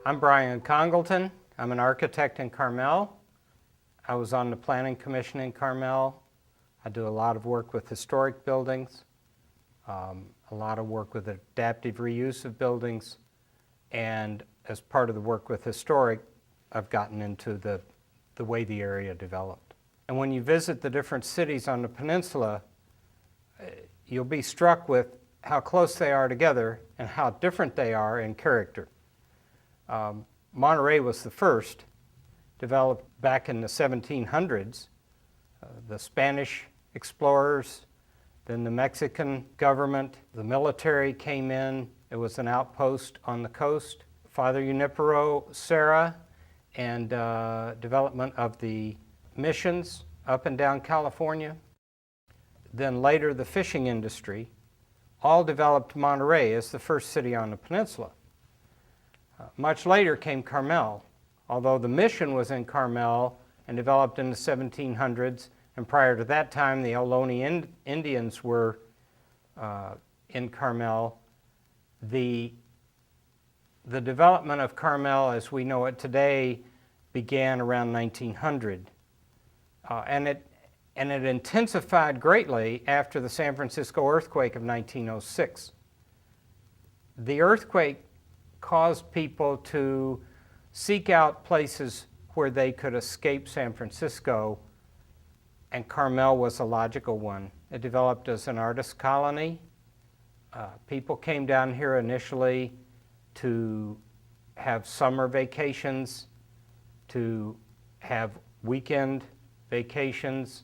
I'm Brian Congleton. I'm an architect in Carmel. I was on the Planning Commission in Carmel. I do a lot of work with historic buildings, a lot of work with adaptive reuse of buildings, and as part of the work with historic, I've gotten into the way the area developed. And when you visit the different cities on the peninsula, you'll be struck with how close they are together and how different they are in character. Monterey was the first, developed back in the 1700s. The Spanish explorers, then the Mexican government, the military came in. It was an outpost on the coast. Father Junipero Serra and development of the missions up and down California. Then later the fishing industry all developed Monterey as the first city on the peninsula. Much later came Carmel, although the mission was in Carmel and developed in the 1700s, and prior to that time the Ohlone Indians were in Carmel. The development of Carmel as we know it today began around 1900, and it intensified greatly after the San Francisco earthquake of 1906. The earthquake caused people to seek out places where they could escape San Francisco, and Carmel was a logical one. It developed as an artist colony. People came down here initially to have summer vacations, to have weekend vacations.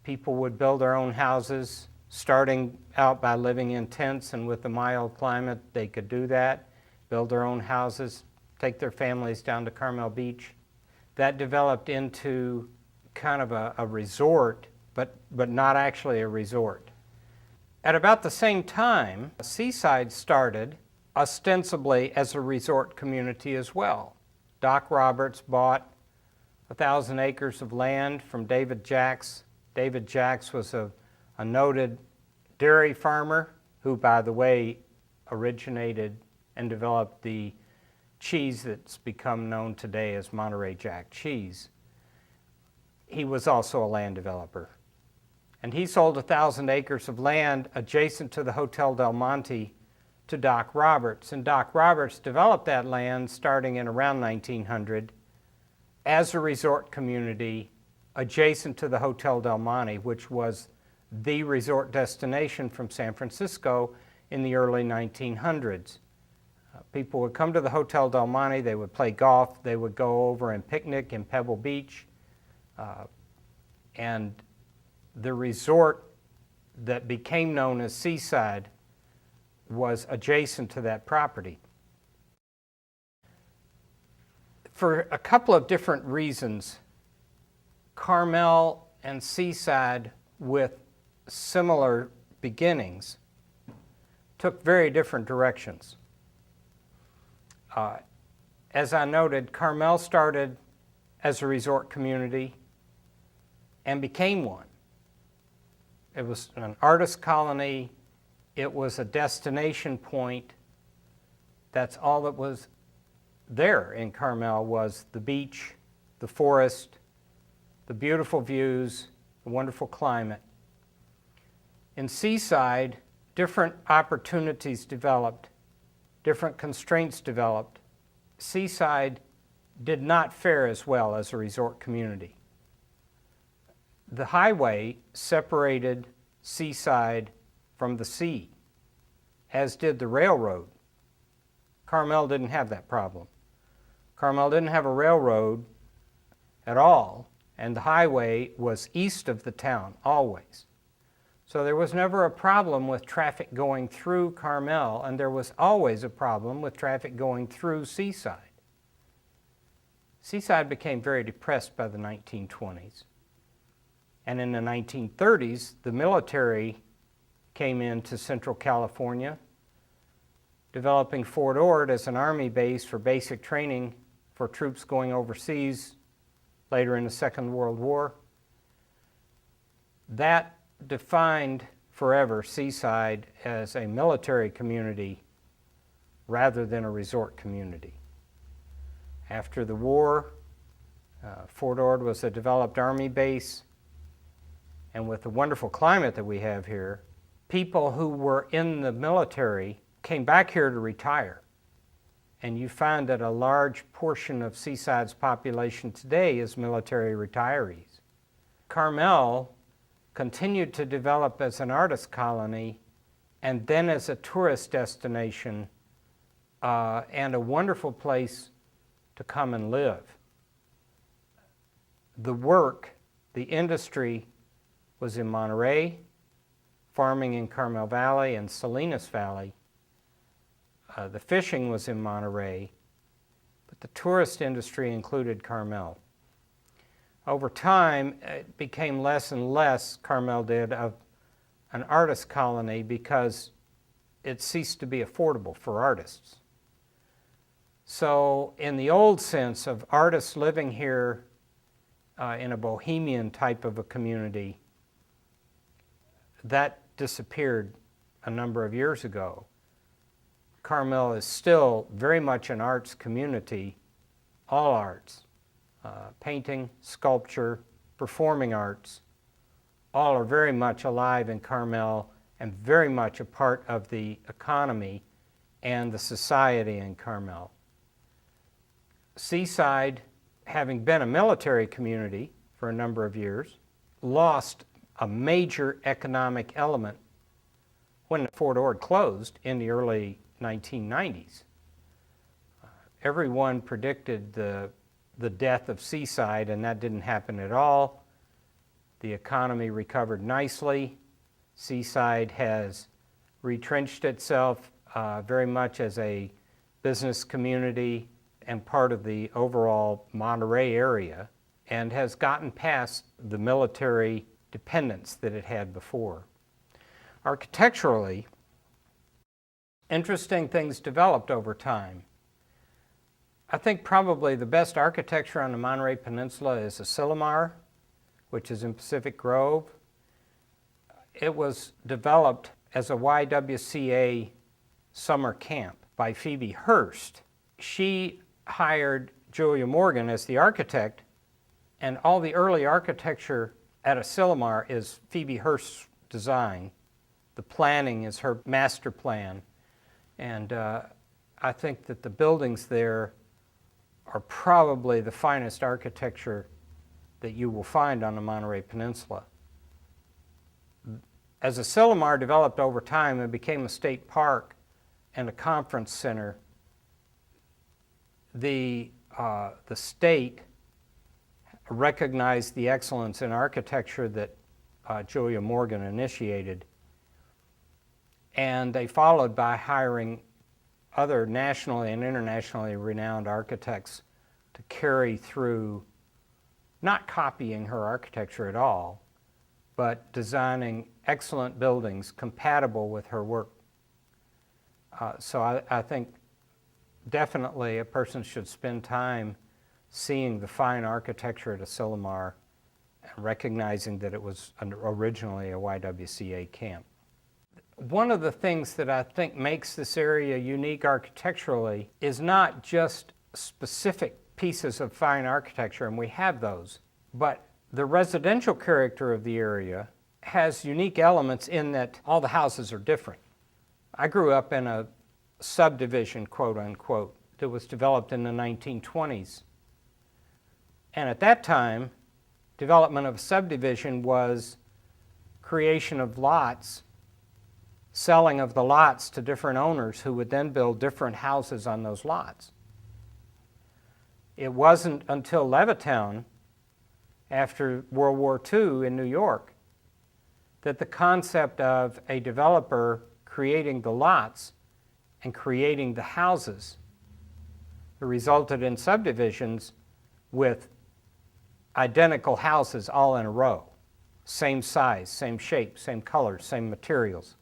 People would build their own houses, starting out by living in tents, and with the mild climate they could do that. Build their own houses, take their families down to Carmel Beach. That developed into kind of a resort, but not actually a resort. At about the same time, Seaside started ostensibly as a resort community as well. Doc Roberts bought 1,000 acres of land from David Jacks. David Jacks was a noted dairy farmer who, by the way, originated and developed the cheese that's become known today as Monterey Jack cheese. He was also a land developer. And he sold 1,000 acres of land adjacent to the Hotel Del Monte to Doc Roberts. And Doc Roberts developed that land starting in around 1900 as a resort community adjacent to the Hotel Del Monte, which was the resort destination from San Francisco in the early 1900s. People would come to the Hotel Del Monte, they would play golf, they would go over and picnic in Pebble Beach, and the resort that became known as Seaside was adjacent to that property. For a couple of different reasons, Carmel and Seaside, with similar beginnings, took very different directions. As I noted, Carmel started as a resort community and became one. It was an artist colony. It was a destination point. That's all that was there in Carmel was the beach, the forest, the beautiful views, the wonderful climate. In Seaside, different opportunities developed, different constraints developed. Seaside did not fare as well as a resort community. The highway separated Seaside from the sea, as did the railroad. Carmel didn't have that problem. Carmel didn't have a railroad at all, and the highway was east of the town, always. So there was never a problem with traffic going through Carmel, and there was always a problem with traffic going through Seaside. Seaside became very depressed by the 1920s. And in the 1930s, the military came into Central California, developing Fort Ord as an army base for basic training for troops going overseas later in the Second World War. That defined forever Seaside as a military community rather than a resort community. After the war, Fort Ord was a developed Army base, and with the wonderful climate that we have here, people who were in the military came back here to retire. And you find that a large portion of Seaside's population today is military retirees. Carmel continued to develop as an artist colony and then as a tourist destination and a wonderful place to come and live. The work, the industry was in Monterey, farming in Carmel Valley and Salinas Valley. The fishing was in Monterey, but the tourist industry included Carmel. Over time, it became less and less, Carmel did, of an artist colony because it ceased to be affordable for artists. So in the old sense of artists living here in a bohemian type of a community, that disappeared a number of years ago. Carmel is still very much an arts community, all arts, painting, sculpture, performing arts, all are very much alive in Carmel and very much a part of the economy and the society in Carmel. Seaside, having been a military community for a number of years, lost a major economic element when Fort Ord closed in the early 1990s. Everyone predicted the death of Seaside, and that didn't happen at all. The economy recovered nicely. Seaside has retrenched itself very much as a business community and part of the overall Monterey area, and has gotten past the military dependence that it had before. Architecturally, interesting things developed over time. I think probably the best architecture on the Monterey Peninsula is Asilomar, which is in Pacific Grove. It was developed as a YWCA summer camp by Phoebe Hearst. She hired Julia Morgan as the architect, and all the early architecture at Asilomar is Phoebe Hearst's design. The planning is her master plan, and I think that the buildings there are probably the finest architecture that you will find on the Monterey Peninsula. As Asilomar developed over time and became a state park and a conference center, the state recognized the excellence in architecture that Julia Morgan initiated, and they followed by hiring other nationally and internationally renowned architects to carry through, not copying her architecture at all, but designing excellent buildings compatible with her work. So I think definitely a person should spend time seeing the fine architecture at Asilomar and recognizing that it was originally a YWCA camp. One of the things that I think makes this area unique architecturally is not just specific pieces of fine architecture, and we have those, but the residential character of the area has unique elements in that all the houses are different. I grew up in a subdivision, quote unquote, that was developed in the 1920s. And at that time, development of a subdivision was creation of lots, selling of the lots to different owners who would then build different houses on those lots. It wasn't until Levittown, after World War II in New York, that the concept of a developer creating the lots and creating the houses resulted in subdivisions with identical houses all in a row, same size, same shape, same colors, same materials,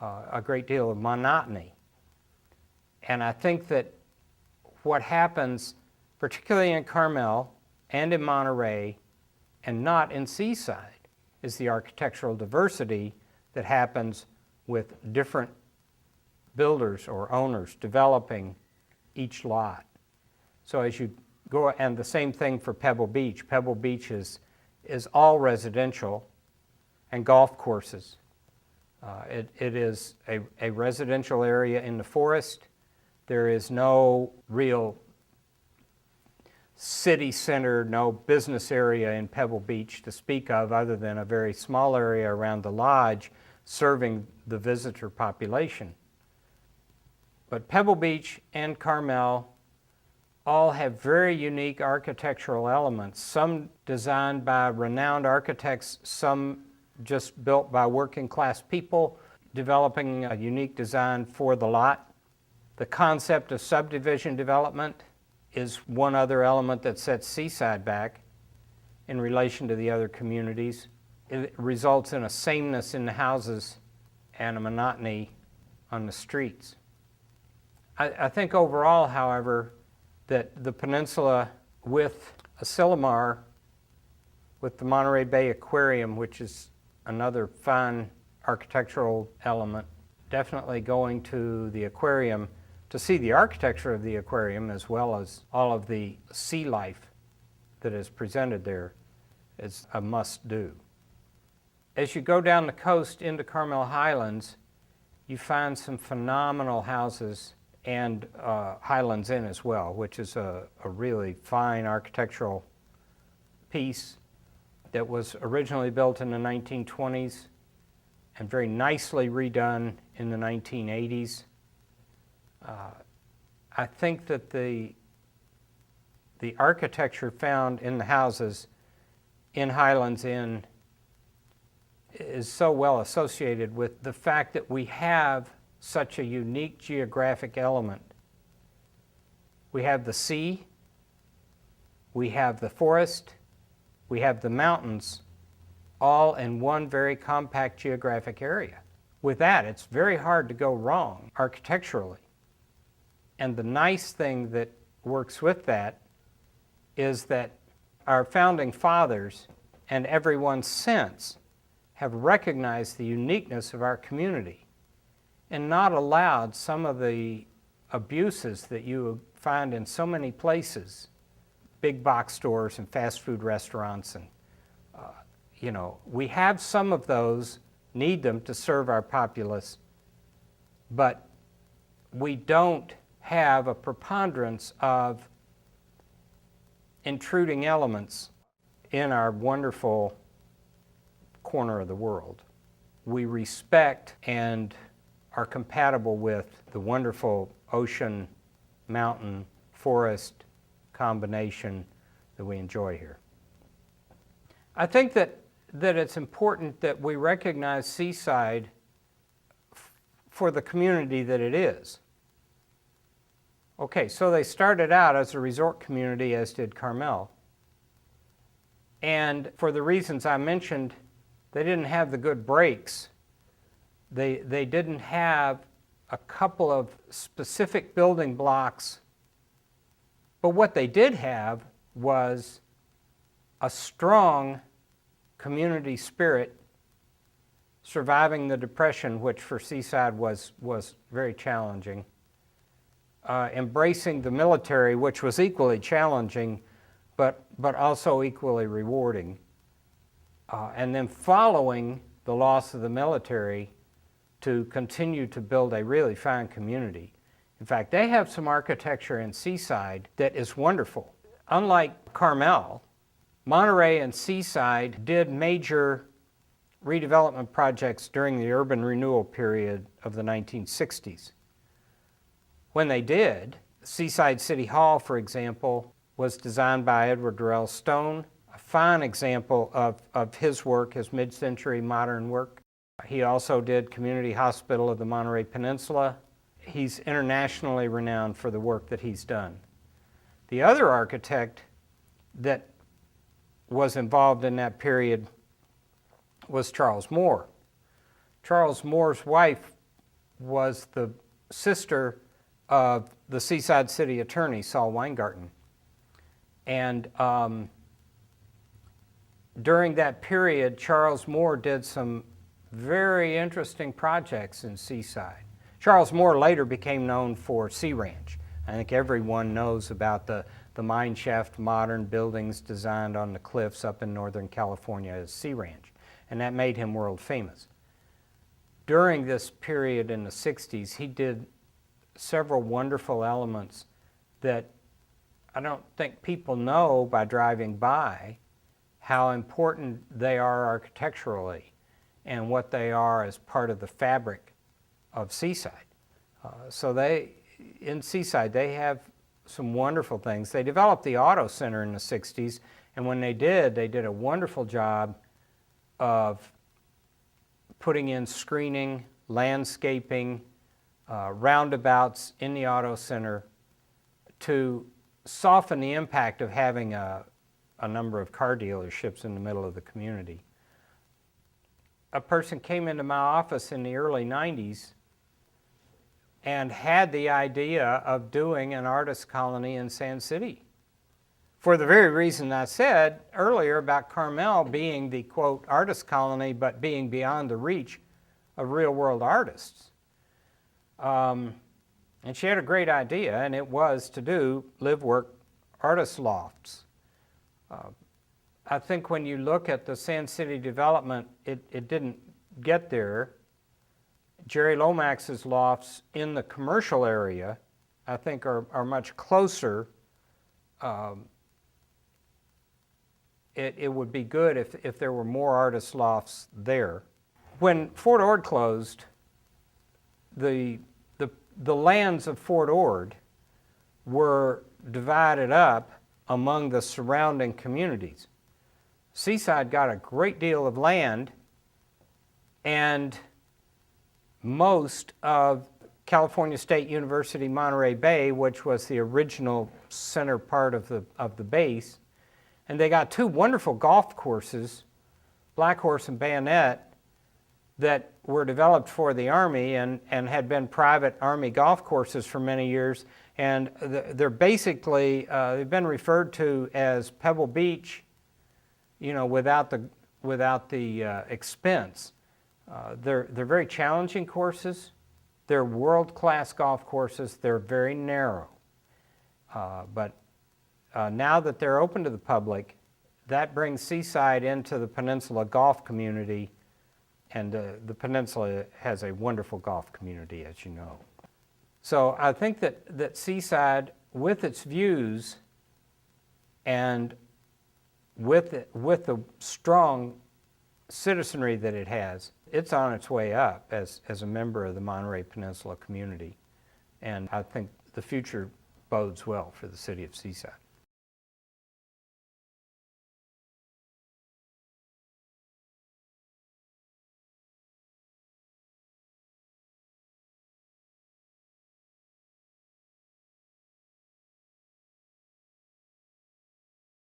a great deal of monotony. And I think that what happens, particularly in Carmel and in Monterey, and not in Seaside, is the architectural diversity that happens with different builders or owners developing each lot. So as you go, and the same thing for Pebble Beach. Pebble Beach is all residential and golf courses. It is a residential area in the forest. There is no real city center, no business area in Pebble Beach to speak of other than a very small area around the lodge serving the visitor population. But Pebble Beach and Carmel all have very unique architectural elements, some designed by renowned architects, some just built by working class people, developing a unique design for the lot. The concept of subdivision development is one other element that sets Seaside back in relation to the other communities. It results in a sameness in the houses and a monotony on the streets. I think overall, however, that the peninsula with Asilomar, with the Monterey Bay Aquarium, which is another fine architectural element, definitely going to the aquarium to see the architecture of the aquarium as well as all of the sea life that is presented there is a must-do. As you go down the coast into Carmel Highlands, you find some phenomenal houses and Highlands Inn as well, which is a really fine architectural piece that was originally built in the 1920s and very nicely redone in the 1980s. I think that the architecture found in the houses in Highlands Inn is so well associated with the fact that we have such a unique geographic element. We have the sea, we have the forest, we have the mountains, all in one very compact geographic area. With that, it's very hard to go wrong architecturally. And the nice thing that works with that is that our founding fathers and everyone since have recognized the uniqueness of our community and not allowed some of the abuses that you find in so many places, big box stores and fast food restaurants, and we have some of those, need them to serve our populace, but we don't have a preponderance of intruding elements in our wonderful corner of the world. We respect and are compatible with the wonderful ocean, mountain, forest combination that we enjoy here. I think that it's important that we recognize Seaside for the community that it is. Okay, so they started out as a resort community, as did Carmel. And for the reasons I mentioned, they didn't have the good breaks. They didn't have a couple of specific building blocks. But what they did have was a strong community spirit surviving the Depression, which for Seaside was very challenging. Embracing the military, which was equally challenging, but also equally rewarding. And then following the loss of the military to continue to build a really fine community. In fact, they have some architecture in Seaside that is wonderful. Unlike Carmel, Monterey and Seaside did major redevelopment projects during the urban renewal period of the 1960s. When they did, Seaside City Hall, for example, was designed by Edward Durrell Stone, a fine example of his work, his mid-century modern work. He also did Community Hospital of the Monterey Peninsula. He's internationally renowned for the work that he's done. The other architect that was involved in that period was Charles Moore. Charles Moore's wife was the sister of the Seaside City Attorney, Saul Weingarten. And during that period, Charles Moore did some very interesting projects in Seaside. Charles Moore later became known for Sea Ranch, I think everyone knows about the mine shaft modern buildings designed on the cliffs up in Northern California as Sea Ranch, and that made him world famous. During this period in the 60s, he did several wonderful elements that I don't think people know by driving by how important they are architecturally and what they are as part of the fabric of Seaside. In Seaside, they have some wonderful things. They developed the Auto Center in the 60s, and when they did a wonderful job of putting in screening, landscaping, roundabouts in the Auto Center to soften the impact of having a number of car dealerships in the middle of the community. A person came into my office in the early 90s and had the idea of doing an artist colony in Sand City, for the very reason I said earlier about Carmel being the, quote, artist colony, but being beyond the reach of real-world artists. And she had a great idea, and it was to do live-work artist lofts. I think when you look at the Sand City development, it didn't get there. Jerry Lomax's lofts in the commercial area, I think, are much closer. It would be good if there were more artist lofts there. When Fort Ord closed, the lands of Fort Ord were divided up among the surrounding communities. Seaside got a great deal of land, and most of California State University Monterey Bay, which was the original center part of the base, and they got two wonderful golf courses, Black Horse and Bayonet, that were developed for the Army and had been private Army golf courses for many years. And they're basically, they've been referred to as Pebble Beach, you know, without the expense. They're very challenging courses. They're world-class golf courses. They're very narrow. But now that they're open to the public, that brings Seaside into the Peninsula golf community, and the Peninsula has a wonderful golf community, as you know. So I think that Seaside, with its views and with the strong citizenry that it has, it's on its way up as a member of the Monterey Peninsula community. And I think the future bodes well for the city of Seaside.